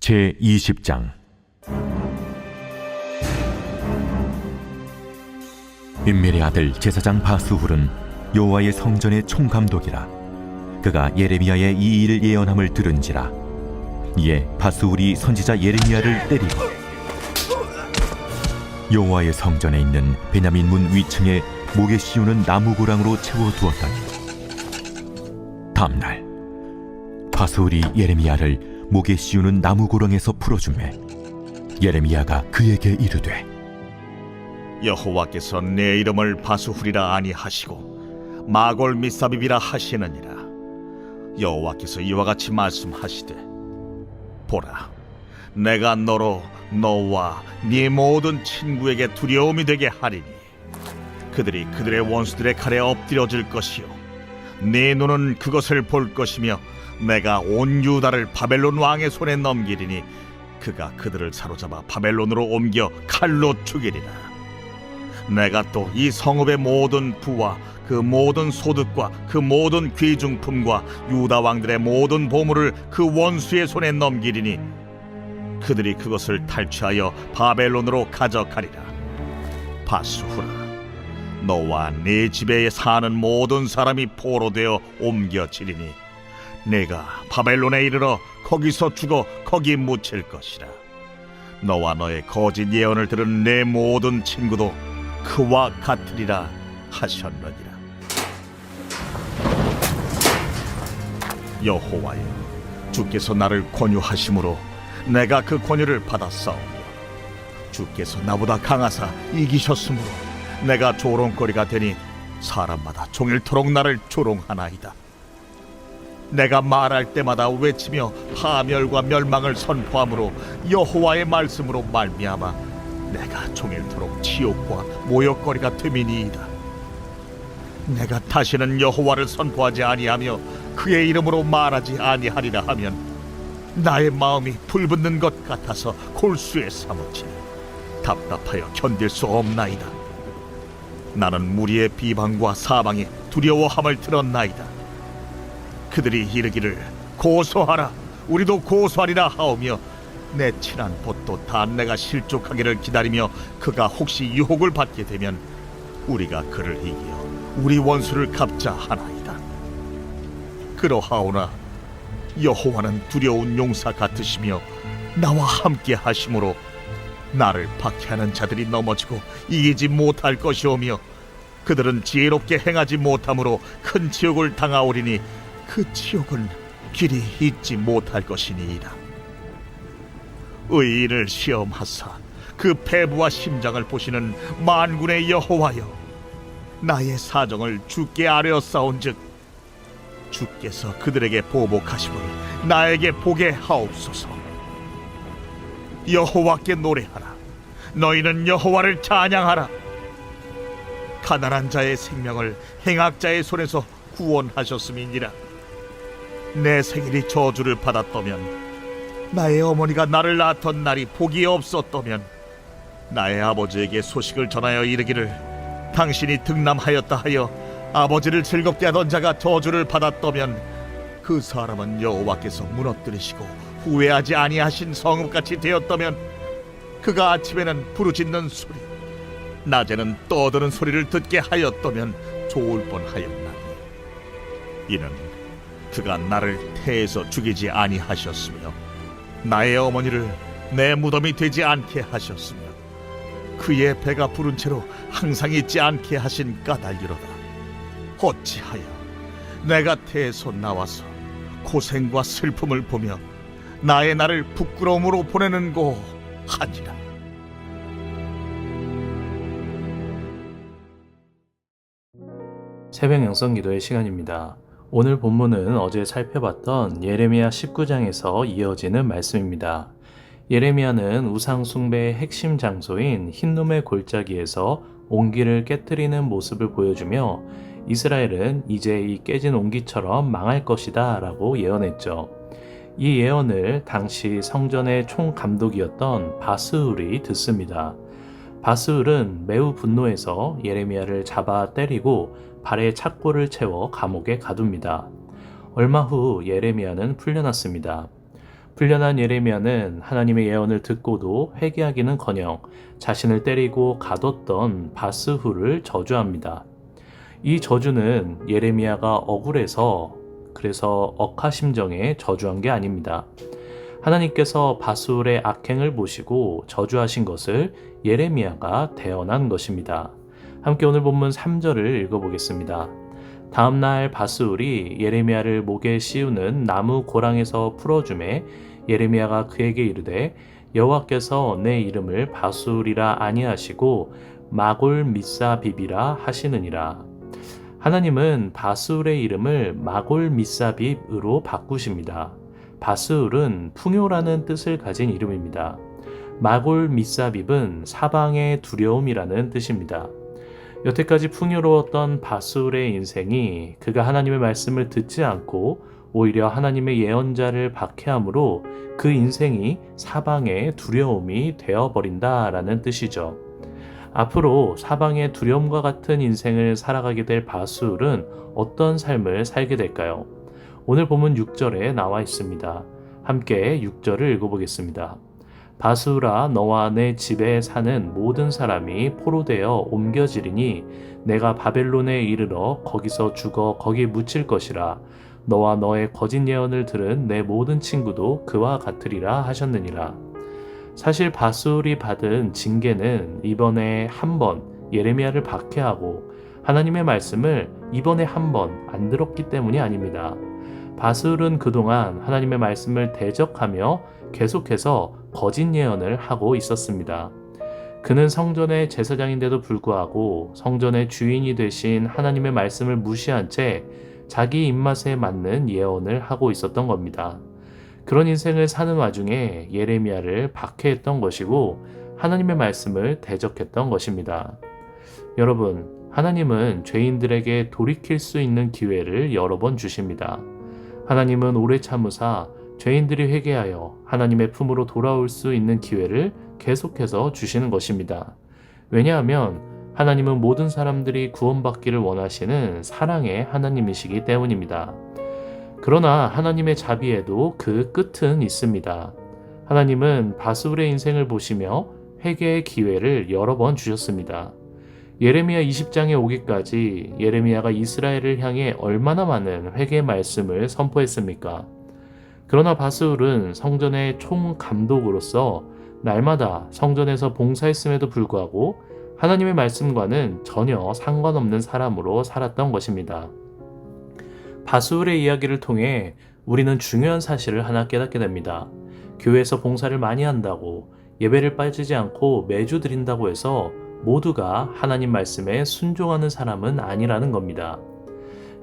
제20장. 임멜의 아들 제사장 바스훌은 여호와의 성전의 총감독이라. 그가 예레미야의 이 일을 예언함을 들은지라. 이에 바스훌이 선지자 예레미야를 때리고 여호와의 성전에 있는 베냐민 문 위층에 목에 씌우는 나무고랑으로 채워두었더니, 다음날 바스훌이 예레미야를 목에 씌우는 나무고랑에서 풀어주매 예레미야가 그에게 이르되, 여호와께서 내 이름을 바스훌이라 아니하시고 마골 미사빕이라 하시느니라. 여호와께서 이와 같이 말씀하시되, 보라, 내가 너로 너와 네 모든 친구에게 두려움이 되게 하리니 그들이 그들의 원수들의 칼에 엎드려질 것이요 네 눈은 그것을 볼 것이며 내가 온 유다를 바벨론 왕의 손에 넘기리니 그가 그들을 사로잡아 바벨론으로 옮겨 칼로 죽이리라. 내가 또 이 성읍의 모든 부와 그 모든 소득과 그 모든 귀중품과 유다 왕들의 모든 보물을 그 원수의 손에 넘기리니 그들이 그것을 탈취하여 바벨론으로 가져가리라. 바스후라, 너와 네 집에 사는 모든 사람이 포로되어 옮겨지리니 내가 바벨론에 이르러 거기서 죽어 거기 묻힐 것이라. 너와 너의 거짓 예언을 들은 내 모든 친구도 그와 같으리라 하셨느니라. 여호와여, 주께서 나를 권유하심으로 내가 그 권유를 받았사오며 주께서 나보다 강하사 이기셨으므로 내가 조롱거리가 되니 사람마다 종일토록 나를 조롱하나이다. 내가 말할 때마다 외치며 파멸과 멸망을 선포함으로 여호와의 말씀으로 말미암아 내가 종일토록 치욕과 모욕거리가 됨이니이다. 내가 다시는 여호와를 선포하지 아니하며 그의 이름으로 말하지 아니하리라 하면 나의 마음이 불붙는 것 같아서 골수에 사무치니 답답하여 견딜 수 없나이다. 나는 무리의 비방과 사방에 두려워함을 들었나이다. 그들이 이르기를 고소하라, 우리도 고소하리라 하오며 내 친한 봇도 다 내가 실족하기를 기다리며 그가 혹시 유혹을 받게 되면 우리가 그를 이기어 우리 원수를 갚자 하나이다. 그러하오나 여호와는 두려운 용사 같으시며 나와 함께 하심으로 나를 박해하는 자들이 넘어지고 이기지 못할 것이오며 그들은 지혜롭게 행하지 못함으로 큰 치욕을 당하오리니 그 치욕은 길이 잊지 못할 것이니이다. 의인을 시험하사 그 배부와 심장을 보시는 만군의 여호와여, 나의 사정을 주께 아뢰었사온즉 주께서 그들에게 보복하심을 나에게 보게 하옵소서. 여호와께 노래하라, 너희는 여호와를 찬양하라. 가난한 자의 생명을 행악자의 손에서 구원하셨음이니라. 내 생일이 저주를 받았다면, 나의 어머니가 나를 낳았던 날이 복이 없었다면, 나의 아버지에게 소식을 전하여 이르기를 당신이 등남하였다 하여 아버지를 즐겁게 하던 자가 저주를 받았다면, 그 사람은 여호와께서 무너뜨리시고 후회하지 아니하신 성읍같이 되었다면, 그가 아침에는 부르짖는 소리, 낮에는 떠드는 소리를 듣게 하였다면 좋을 뻔하였나니, 이는 그가 나를 태에서 죽이지 아니하셨으며 나의 어머니를 내 무덤이 되지 않게 하셨으며 그의 배가 부른 채로 항상 있지 않게 하신 까닭이로다. 어찌하여 내가 태에서 나와서 고생과 슬픔을 보며 나의 날을 부끄러움으로 보내는고 하니라. 새벽 영성기도의 시간입니다. 오늘 본문은 어제 살펴봤던 예레미야 19장에서 이어지는 말씀입니다. 예레미야는 우상 숭배의 핵심 장소인 흰놈의 골짜기에서 옹기를 깨뜨리는 모습을 보여주며 이스라엘은 이제 이 깨진 옹기처럼 망할 것이다 라고 예언했죠. 이 예언을 당시 성전의 총감독이었던 바스훌이 듣습니다. 바스훌은 매우 분노해서 예레미야를 잡아 때리고 발에 착고를 채워 감옥에 가둡니다. 얼마 후 예레미야는 풀려났습니다. 풀려난 예레미야는 하나님의 예언을 듣고도 회개하기는커녕 자신을 때리고 가뒀던 바스후를 저주합니다. 이 저주는 예레미야가 억울해서 그래서 억하심정에 저주한 게 아닙니다. 하나님께서 바스훌의 악행을 보시고 저주하신 것을 예레미야가 대언한 것입니다. 함께 오늘 본문 3절을 읽어보겠습니다. 다음날 바스훌이 예레미야를 목에 씌우는 나무 고랑에서 풀어주매 예레미야가 그에게 이르되 여호와께서 내 이름을 바스훌이라 아니하시고 마골 미사빕이라 하시느니라. 하나님은 바스훌의 이름을 마골 미사빕으로 바꾸십니다. 바스훌은 풍요라는 뜻을 가진 이름입니다. 마골 미사빕은 사방의 두려움이라는 뜻입니다. 여태까지 풍요로웠던 바스훌의 인생이 그가 하나님의 말씀을 듣지 않고 오히려 하나님의 예언자를 박해함으로 그 인생이 사방의 두려움이 되어버린다라는 뜻이죠. 앞으로 사방의 두려움과 같은 인생을 살아가게 될 바스훌은 어떤 삶을 살게 될까요? 오늘 본문 6절에 나와 있습니다. 함께 6절을 읽어보겠습니다. 바스훌아 너와 내 집에 사는 모든 사람이 포로되어 옮겨지리니 내가 바벨론에 이르러 거기서 죽어 거기 묻힐 것이라. 너와 너의 거짓 예언을 들은 내 모든 친구도 그와 같으리라 하셨느니라. 사실 바스훌이 받은 징계는 이번에 한 번 예레미야를 박해하고 하나님의 말씀을 이번에 한 번 안 들었기 때문이 아닙니다. 바스훌은 그동안 하나님의 말씀을 대적하며 계속해서 거짓 예언을 하고 있었습니다. 그는 성전의 제사장인데도 불구하고 성전의 주인이 되신 하나님의 말씀을 무시한 채 자기 입맛에 맞는 예언을 하고 있었던 겁니다. 그런 인생을 사는 와중에 예레미야를 박해했던 것이고 하나님의 말씀을 대적했던 것입니다. 여러분, 하나님은 죄인들에게 돌이킬 수 있는 기회를 여러 번 주십니다. 하나님은 오래 참으사 죄인들이 회개하여 하나님의 품으로 돌아올 수 있는 기회를 계속해서 주시는 것입니다. 왜냐하면 하나님은 모든 사람들이 구원받기를 원하시는 사랑의 하나님이시기 때문입니다. 그러나 하나님의 자비에도 그 끝은 있습니다. 하나님은 바스훌의 인생을 보시며 회개의 기회를 여러 번 주셨습니다. 예레미야 20장에 오기까지 예레미야가 이스라엘을 향해 얼마나 많은 회개의 말씀을 선포했습니까? 그러나 바스훌은 성전의 총감독으로서 날마다 성전에서 봉사했음에도 불구하고 하나님의 말씀과는 전혀 상관없는 사람으로 살았던 것입니다. 바스훌의 이야기를 통해 우리는 중요한 사실을 하나 깨닫게 됩니다. 교회에서 봉사를 많이 한다고 예배를 빠지지 않고 매주 드린다고 해서 모두가 하나님 말씀에 순종하는 사람은 아니라는 겁니다.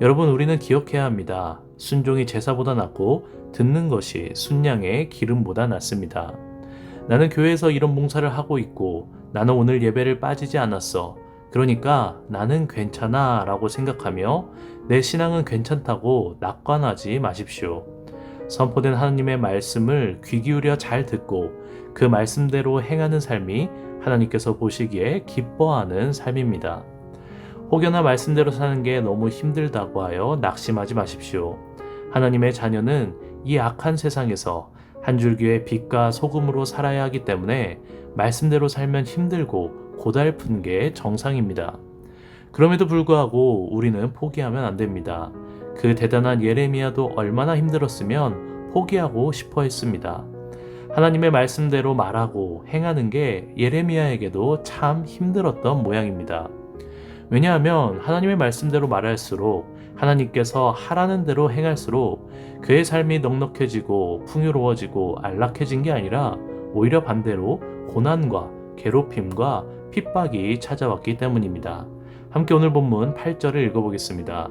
여러분, 우리는 기억해야 합니다. 순종이 제사보다 낫고 듣는 것이 순양의 기름보다 낫습니다. 나는 교회에서 이런 봉사를 하고 있고 나는 오늘 예배를 빠지지 않았어. 그러니까 나는 괜찮아 라고 생각하며 내 신앙은 괜찮다고 낙관하지 마십시오. 선포된 하나님의 말씀을 귀 기울여 잘 듣고 그 말씀대로 행하는 삶이 하나님께서 보시기에 기뻐하는 삶입니다. 혹여나 말씀대로 사는 게 너무 힘들다고 하여 낙심하지 마십시오. 하나님의 자녀는 이 악한 세상에서 한 줄기의 빛과 소금으로 살아야 하기 때문에 말씀대로 살면 힘들고 고달픈 게 정상입니다. 그럼에도 불구하고 우리는 포기하면 안 됩니다. 그 대단한 예레미야도 얼마나 힘들었으면 포기하고 싶어 했습니다. 하나님의 말씀대로 말하고 행하는 게 예레미야에게도 참 힘들었던 모양입니다. 왜냐하면 하나님의 말씀대로 말할수록 하나님께서 하라는 대로 행할수록 그의 삶이 넉넉해지고 풍요로워지고 안락해진 게 아니라 오히려 반대로 고난과 괴롭힘과 핍박이 찾아왔기 때문입니다. 함께 오늘 본문 8절을 읽어보겠습니다.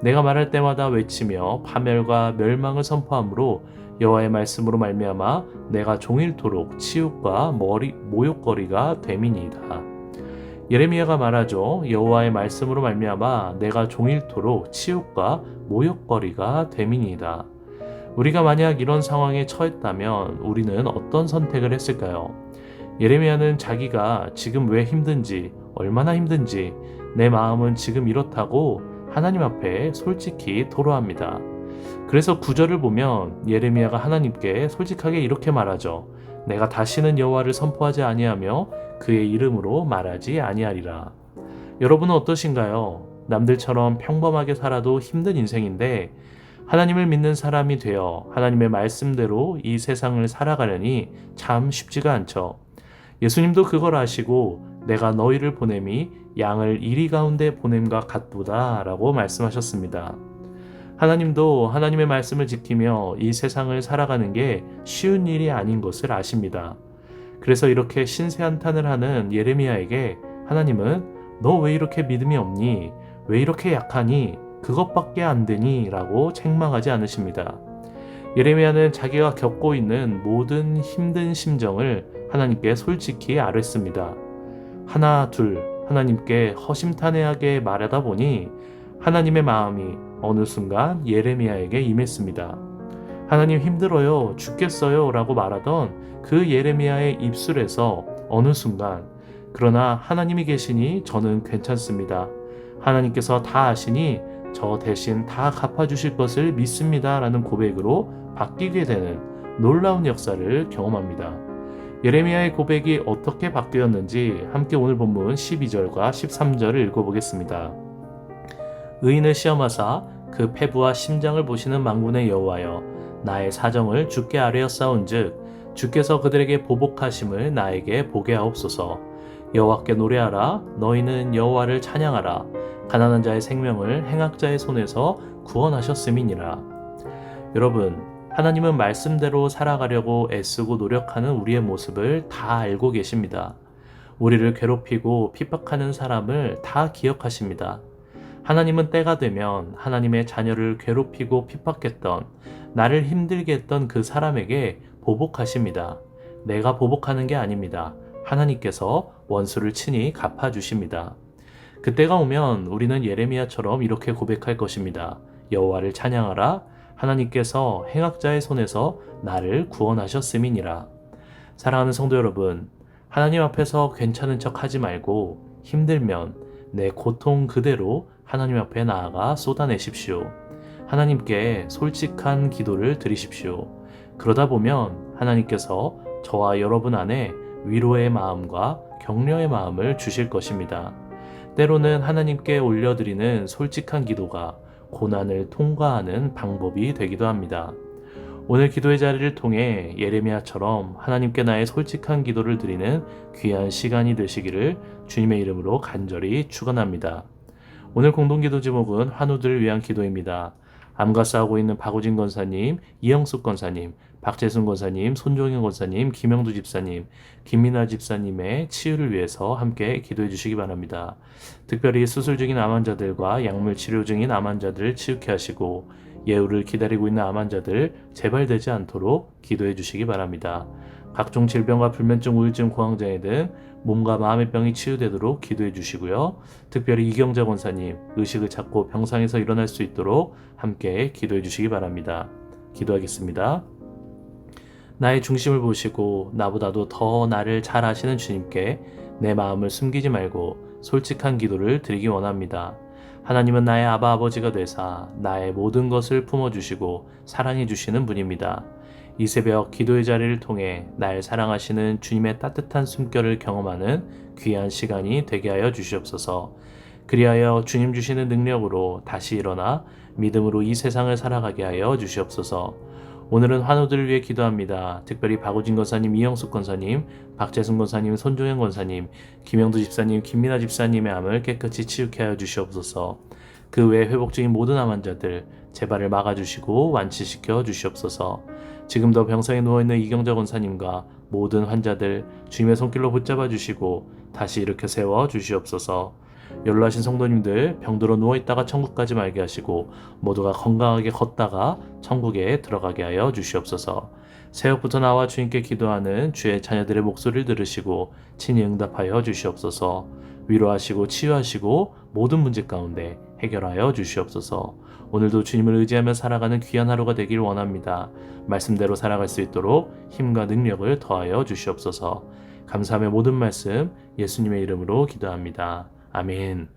내가 말할 때마다 외치며 파멸과 멸망을 선포함으로 여호와의 말씀으로 말미암아 내가 종일토록 치욕과 모욕거리가 됨이니이다. 예레미야가 말하죠. 여호와의 말씀으로 말미암아 내가 종일토록 치욕과 모욕거리가 됨이니이다. 우리가 만약 이런 상황에 처했다면 우리는 어떤 선택을 했을까요? 예레미야는 자기가 지금 왜 힘든지, 얼마나 힘든지, 내 마음은 지금 이렇다고 하나님 앞에 솔직히 토로합니다. 그래서 9절을 보면 예레미야가 하나님께 솔직하게 이렇게 말하죠. 내가 다시는 여호와를 선포하지 아니하며 그의 이름으로 말하지 아니하리라. 여러분은 어떠신가요? 남들처럼 평범하게 살아도 힘든 인생인데 하나님을 믿는 사람이 되어 하나님의 말씀대로 이 세상을 살아가려니 참 쉽지가 않죠. 예수님도 그걸 아시고 내가 너희를 보냄이 양을 이리 가운데 보냄과 같도다 라고 말씀하셨습니다. 하나님도 하나님의 말씀을 지키며 이 세상을 살아가는 게 쉬운 일이 아닌 것을 아십니다. 그래서 이렇게 신세한탄을 하는 예레미야에게 하나님은 너 왜 이렇게 믿음이 없니? 왜 이렇게 약하니? 그것밖에 안 되니? 라고 책망하지 않으십니다. 예레미야는 자기가 겪고 있는 모든 힘든 심정을 하나님께 솔직히 아뢰습니다. 하나 둘 하나님께 허심탄회하게 말하다 보니 하나님의 마음이 어느 순간 예레미야에게 임했습니다. 하나님 힘들어요, 죽겠어요 라고 말하던 그 예레미야의 입술에서 어느 순간 그러나 하나님이 계시니 저는 괜찮습니다. 하나님께서 다 아시니 저 대신 다 갚아주실 것을 믿습니다 라는 고백으로 바뀌게 되는 놀라운 역사를 경험합니다. 예레미야의 고백이 어떻게 바뀌었는지 함께 오늘 본문 12절과 13절을 읽어보겠습니다. 의인을 시험하사 그 패부와 심장을 보시는 만군의 여호와여, 나의 사정을 주께 아뢰었사온즉 주께서 그들에게 보복하심을 나에게 보게 하옵소서. 여호와께 노래하라. 너희는 여호와를 찬양하라. 가난한 자의 생명을 행악자의 손에서 구원하셨음이니라. 여러분, 하나님은 말씀대로 살아가려고 애쓰고 노력하는 우리의 모습을 다 알고 계십니다. 우리를 괴롭히고 핍박하는 사람을 다 기억하십니다. 하나님은 때가 되면 하나님의 자녀를 괴롭히고 핍박했던, 나를 힘들게 했던 그 사람에게 보복하십니다. 내가 보복하는 게 아닙니다. 하나님께서 원수를 친히 갚아주십니다. 그때가 오면 우리는 예레미야처럼 이렇게 고백할 것입니다. 여호와를 찬양하라. 하나님께서 행악자의 손에서 나를 구원하셨음이니라. 사랑하는 성도 여러분, 하나님 앞에서 괜찮은 척 하지 말고 힘들면 내 고통 그대로 하나님 앞에 나아가 쏟아내십시오. 하나님께 솔직한 기도를 드리십시오. 그러다 보면 하나님께서 저와 여러분 안에 위로의 마음과 격려의 마음을 주실 것입니다. 때로는 하나님께 올려드리는 솔직한 기도가 고난을 통과하는 방법이 되기도 합니다. 오늘 기도의 자리를 통해 예레미야처럼 하나님께 나의 솔직한 기도를 드리는 귀한 시간이 되시기를 주님의 이름으로 간절히 축원합니다. 오늘 공동기도 제목은 환우들을 위한 기도입니다. 암과 싸우고 있는 박우진 권사님, 이영숙 권사님, 박재순 권사님, 손종현 권사님, 김영두 집사님, 김민아 집사님의 치유를 위해서 함께 기도해 주시기 바랍니다. 특별히 수술 중인 암 환자들과 약물 치료 중인 암 환자들을 치유케 하시고 예후를 기다리고 있는 암 환자들 재발되지 않도록 기도해 주시기 바랍니다. 각종 질병과 불면증, 우울증, 공황장애 등 몸과 마음의 병이 치유되도록 기도해 주시고요. 특별히 이경자 권사님, 의식을 찾고 병상에서 일어날 수 있도록 함께 기도해 주시기 바랍니다. 기도하겠습니다. 나의 중심을 보시고 나보다도 더 나를 잘 아시는 주님께 내 마음을 숨기지 말고 솔직한 기도를 드리기 원합니다. 하나님은 나의 아바 아버지가 되사 나의 모든 것을 품어주시고 사랑해 주시는 분입니다. 이 새벽 기도의 자리를 통해 날 사랑하시는 주님의 따뜻한 숨결을 경험하는 귀한 시간이 되게 하여 주시옵소서. 그리하여 주님 주시는 능력으로 다시 일어나 믿음으로 이 세상을 살아가게 하여 주시옵소서. 오늘은 환우들을 위해 기도합니다. 특별히 박우진 권사님, 이영숙 권사님, 박재순 권사님, 손종현 권사님, 김영두 집사님, 김민아 집사님의 암을 깨끗이 치유케 하여 주시옵소서. 그 외에 회복 중인 모든 암 환자들 재발을 막아주시고 완치시켜 주시옵소서. 지금도 병상에 누워있는 이경자 권사님과 모든 환자들 주님의 손길로 붙잡아 주시고 다시 일으켜 세워 주시옵소서. 연로하신 성도님들 병들어 누워있다가 천국 가지 말게 하시고 모두가 건강하게 걷다가 천국에 들어가게 하여 주시옵소서. 새벽부터 나와 주님께 기도하는 주의 자녀들의 목소리를 들으시고 친히 응답하여 주시옵소서. 위로하시고 치유하시고 모든 문제 가운데 해결하여 주시옵소서. 오늘도 주님을 의지하며 살아가는 귀한 하루가 되길 원합니다. 말씀대로 살아갈 수 있도록 힘과 능력을 더하여 주시옵소서. 감사하며 모든 말씀 예수님의 이름으로 기도합니다. 아멘.